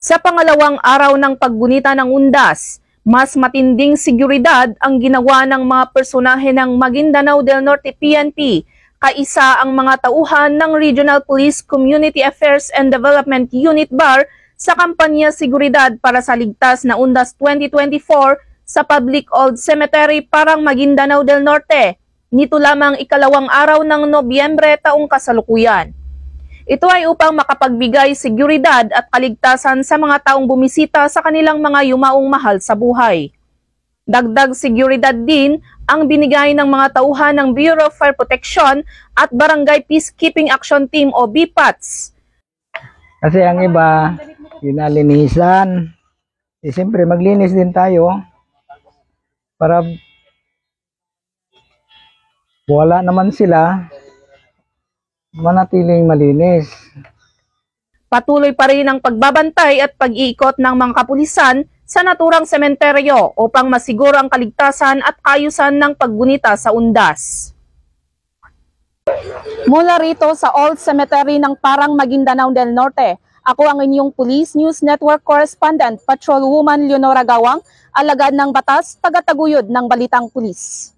Sa pangalawang araw ng paggunita ng undas, mas matinding seguridad ang ginawa ng mga personahe ng Maguindanao del Norte PNP, kaisa ang mga tauhan ng Regional Police Community Affairs and Development Unit BAR sa kampanya Seguridad para sa Ligtas na Undas 2024 sa Public Old Cemetery, Parang Maguindanao del Norte. Nito lamang ikalawang araw ng Nobyembre taong kasalukuyan. Ito ay upang makapagbigay seguridad at kaligtasan sa mga taong bumisita sa kanilang mga yumaong mahal sa buhay. Dagdag seguridad din ang binigay ng mga tauhan ng Bureau of Fire Protection at Barangay Peacekeeping Action Team o BPATS. Kasi ang iba, ginalinisan. Siyempre maglinis din tayo para wala naman sila, manatiling malinis. Patuloy pa rin ang pagbabantay at pag-iikot ng mga kapulisan sa naturang sementeryo upang masiguro ang kaligtasan at ayusan ng paggunita sa undas. Mula rito sa Old Cemetery ng Parang Maguindanao del Norte, ako ang inyong Police News Network Correspondent, Patrolwoman Leonora Gawang, alagad ng batas, tagataguyod ng Balitang Pulis.